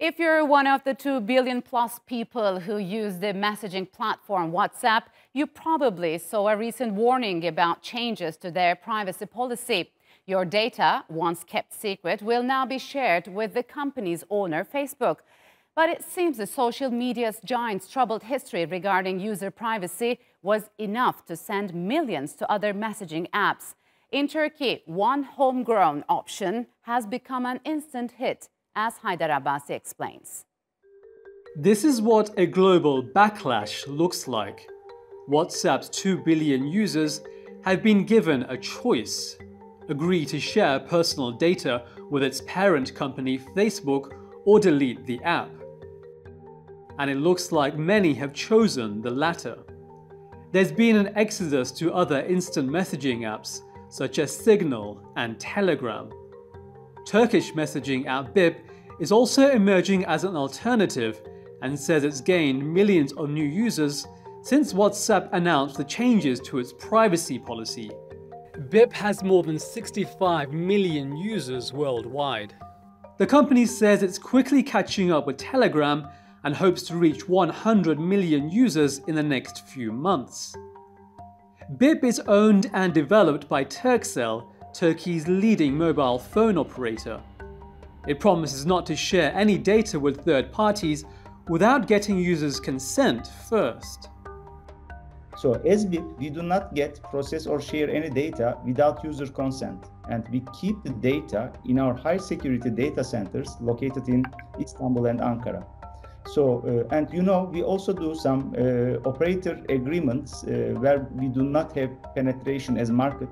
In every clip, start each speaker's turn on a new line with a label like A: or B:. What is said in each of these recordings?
A: If you're one of the 2 billion plus people who use the messaging platform WhatsApp, you probably saw a recent warning about changes to their privacy policy. Your data, once kept secret, will now be shared with the company's owner, Facebook. But it seems the social media's giant's troubled history regarding user privacy was enough to send millions to other messaging apps. In Turkey, one homegrown option has become an instant hit, as Haydar Abbasi explains.
B: This is what a global backlash looks like. WhatsApp's 2 billion users have been given a choice: agree to share personal data with its parent company Facebook or delete the app. And it looks like many have chosen the latter. There's been an exodus to other instant messaging apps such as Signal and Telegram. Turkish messaging app BiP is also emerging as an alternative and says it's gained millions of new users since WhatsApp announced the changes to its privacy policy. BiP has more than 65 million users worldwide. The company says it's quickly catching up with Telegram and hopes to reach 100 million users in the next few months. BiP is owned and developed by Turkcell, Turkey's leading mobile phone operator. It promises not to share any data with third parties without getting users' consent first.
C: So as BiP, we do not get, process or share any data without user consent, and we keep the data in our high security data centers located in Istanbul and Ankara. So, we also do some operator agreements where we do not have penetration as market.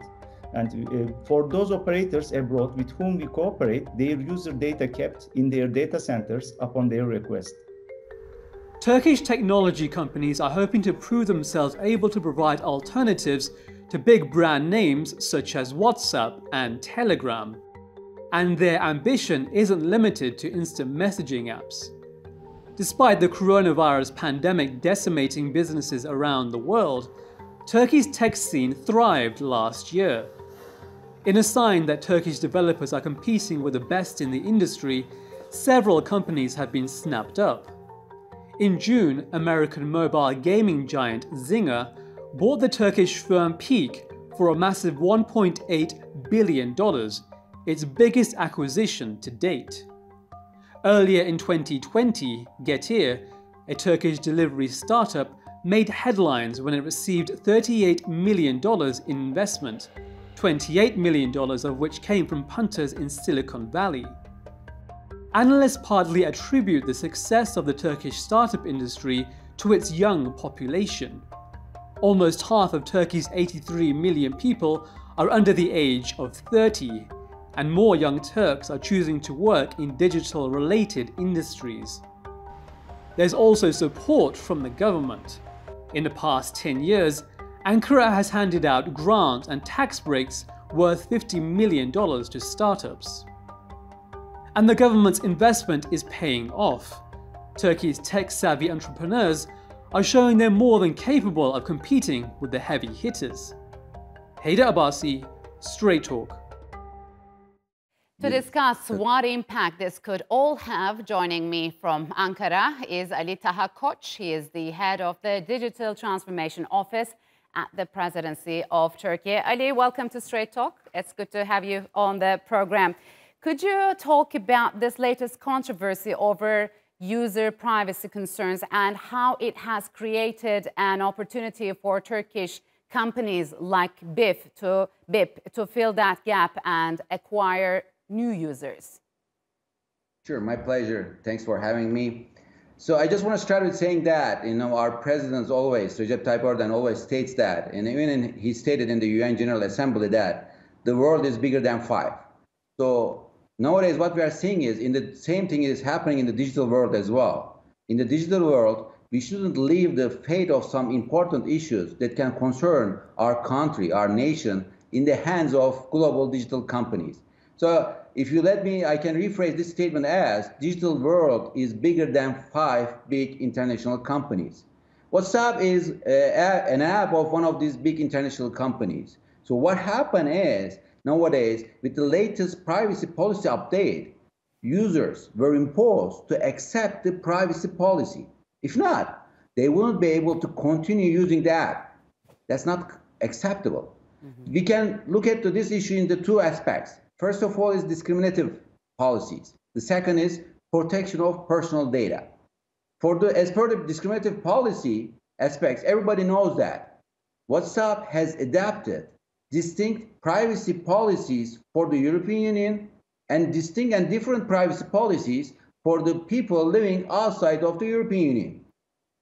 C: And for those operators abroad with whom we cooperate, their user data kept in their data centers upon their request.
B: Turkish technology companies are hoping to prove themselves able to provide alternatives to big brand names such as WhatsApp and Telegram. And their ambition isn't limited to instant messaging apps. Despite the coronavirus pandemic decimating businesses around the world, Turkey's tech scene thrived last year. In a sign that Turkish developers are competing with the best in the industry, several companies have been snapped up. In June, American mobile gaming giant Zynga bought the Turkish firm Peak for a massive $1.8 billion, its biggest acquisition to date. Earlier in 2020, Getir, a Turkish delivery startup, made headlines when it received $38 million in investment, $28 million of which came from punters in Silicon Valley. Analysts partly attribute the success of the Turkish startup industry to its young population. Almost half of Turkey's 83 million people are under the age of 30, and more young Turks are choosing to work in digital-related industries. There's also support from the government. In the past 10 years, Ankara has handed out grants and tax breaks worth $50 million to startups. And the government's investment is paying off. Turkey's tech-savvy entrepreneurs are showing they're more than capable of competing with the heavy hitters. Haydar Abbasi, Straight Talk.
A: To discuss what impact this could all have, joining me from Ankara is Ali Taha Koc. He is the head of the Digital Transformation Office at the Presidency of Turkey. Ali, welcome to Straight Talk. It's good to have you on the program. Could you talk about this latest controversy over user privacy concerns and how it has created an opportunity for Turkish companies like BiP to fill that gap and acquire new users?
D: Sure, my pleasure. Thanks for having me. So I just want to start with saying that, our president always, Recep Tayyip Erdogan always states that, and even he stated in the UN General Assembly that the world is bigger than 5. So nowadays what we are seeing is the same thing is happening in the digital world as well. In the digital world, we shouldn't leave the fate of some important issues that can concern our country, our nation, in the hands of global digital companies. So if you let me, I can rephrase this statement as digital world is bigger than 5 big international companies. WhatsApp is an app of one of these big international companies. So what happened is nowadays with the latest privacy policy update, users were imposed to accept the privacy policy. If not, they won't be able to continue using the app. That's not acceptable. We can look at this issue in the two aspects. First of all is discriminative policies. The second is protection of personal data. As per the discriminative policy aspects, everybody knows that WhatsApp has adapted distinct privacy policies for the European Union and distinct and different privacy policies for the people living outside of the European Union.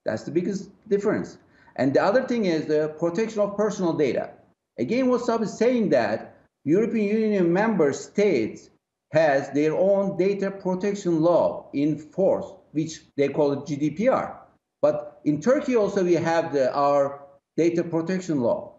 D: That's the biggest difference. And the other thing is the protection of personal data. Again, WhatsApp is saying that European Union member states has their own data protection law in force, which they call it GDPR. But in Turkey also we have our data protection law.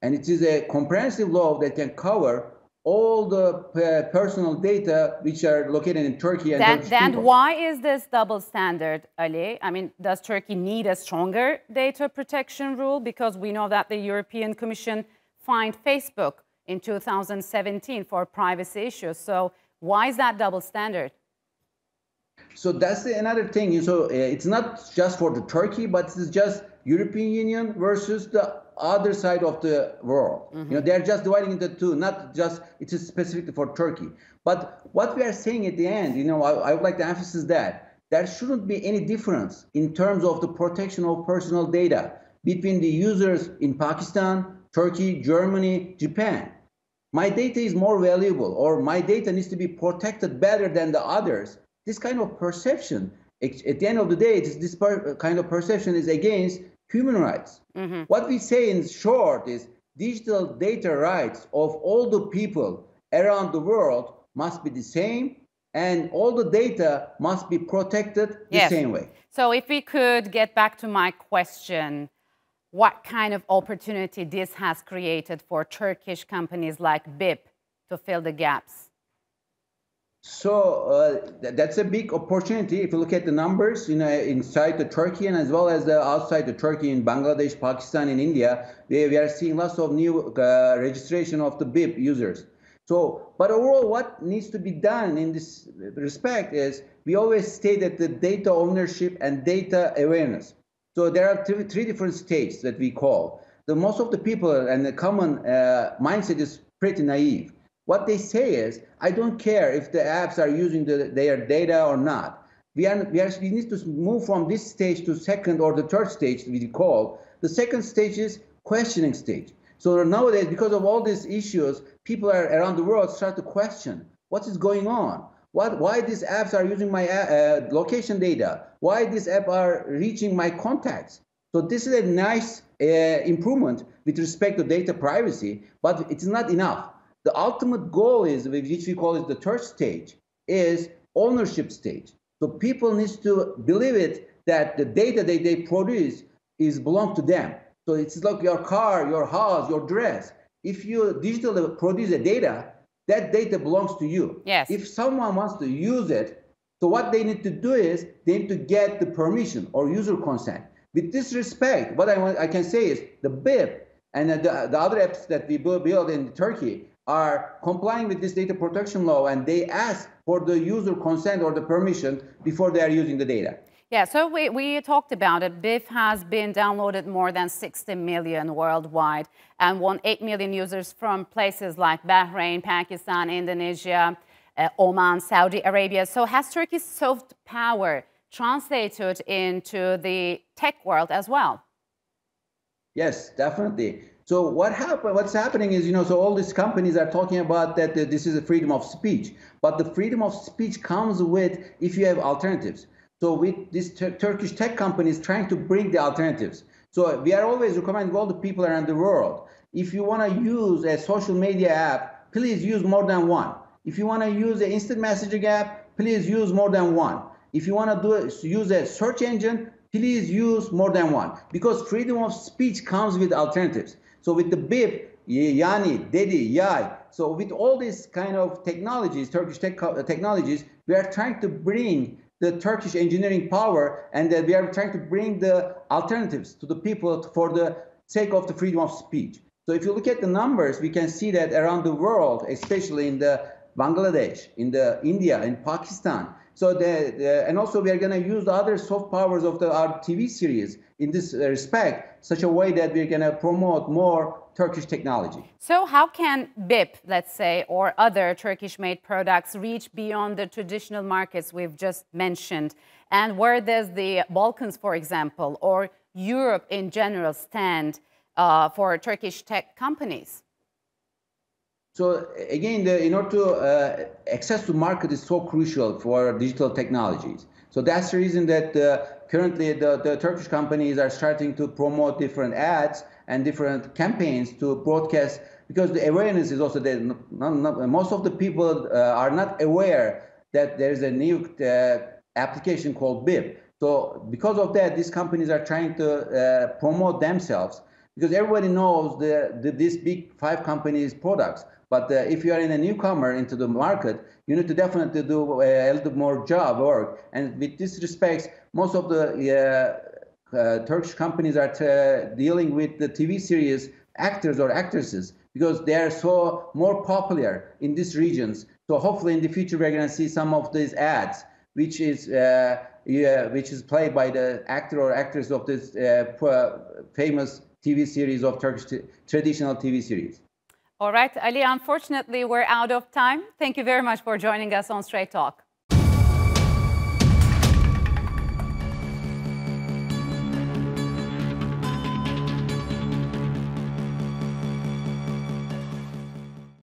D: And it is a comprehensive law that can cover all the personal data which are located in Turkey. And
A: then why is this double standard, Ali? I mean, does Turkey need a stronger data protection rule? Because we know that the European Commission fined Facebook in 2017 for privacy issues. So why is that double standard?
D: So that's another thing. So it's not just for the Turkey, but it's just European Union versus the other side of the world. They're just dividing into two, not just it is specific for Turkey. But what we are saying at the end, I would like to emphasize that there shouldn't be any difference in terms of the protection of personal data between the users in Pakistan, Turkey, Germany, Japan. My data is more valuable, or my data needs to be protected better than the others. This kind of perception, at the end of the day, this kind of perception is against human rights. What we say in short is digital data rights of all the people around the world must be the same, and all the data must be protected the same way.
A: So if we could get back to my question, what kind of opportunity this has created for Turkish companies like BiP to fill the gaps?
D: So that's a big opportunity. If you look at the numbers, inside the Turkey and as well as outside the Turkey, in Bangladesh, Pakistan, and India, we are seeing lots of new registration of the BiP users. So, but overall, what needs to be done in this respect is we always state that the data ownership and data awareness. So there are three different stages that we call. Most of the people and the common mindset is pretty naive. What they say is, I don't care if the apps are using their data or not. We need to move from this stage to second or the third stage, we call. The second stage is questioning stage. So nowadays, because of all these issues, people around the world start to question, what is going on? Why these apps are using my location data? Why these apps are reaching my contacts? So this is a nice improvement with respect to data privacy, but it's not enough. The ultimate goal is, which we call it the third stage, is ownership stage. So people need to believe it that the data that they produce belong to them. So it's like your car, your house, your dress. If you digitally produce the data, that data belongs to you.
A: Yes.
D: If someone wants to use it, so what they need to do is they need to get the permission or user consent. With this respect, what I can say is the BiP and the other apps that we build in Turkey are complying with this data protection law, and they ask for the user consent or the permission before they are using the data.
A: Yeah, so we talked about it. BiP has been downloaded more than 60 million worldwide and won 8 million users from places like Bahrain, Pakistan, Indonesia, Oman, Saudi Arabia. So has Turkey's soft power translated into the tech world as well?
D: Yes, definitely. So what's happening is, so all these companies are talking about that this is a freedom of speech, but the freedom of speech comes with if you have alternatives. So with this Turkish tech companies trying to bring the alternatives. So we are always recommending all the people around the world, if you want to use a social media app, please use more than one. If you want to use an instant messaging app, please use more than one. If you want to use a search engine, please use more than one, because freedom of speech comes with alternatives. So with the BiP, Yani, Dedi, Yay, so with all these kind of technologies, Turkish technologies, we are trying to bring the Turkish engineering power, and we are trying to bring the alternatives to the people for the sake of the freedom of speech. So if you look at the numbers, we can see that around the world, especially in the Bangladesh, in the India, in Pakistan. So and also we are going to use the other soft powers of our TV series in this respect, such a way that we're going to promote more Turkish technology.
A: So how can BiP, let's say, or other Turkish-made products reach beyond the traditional markets we've just mentioned? And where does the Balkans, for example, or Europe in general stand for Turkish tech companies?
D: So again, in order to access to market is so crucial for digital technologies. So that's the reason that currently the Turkish companies are starting to promote different ads and different campaigns to broadcast, because the awareness is also that most of the people are not aware that there is a new application called BiP. So because of that, these companies are trying to promote themselves, because everybody knows these big 5 companies' products. But if you are in a newcomer into the market, you need to definitely do a little more job work. And with this respect, most of the Turkish companies are dealing with the TV series actors or actresses, because they are so more popular in these regions. So hopefully in the future we're going to see some of these ads, which is played by the actor or actress of this famous TV series of Turkish traditional TV series.
A: All right, Ali, unfortunately, we're out of time. Thank you very much for joining us on Straight Talk.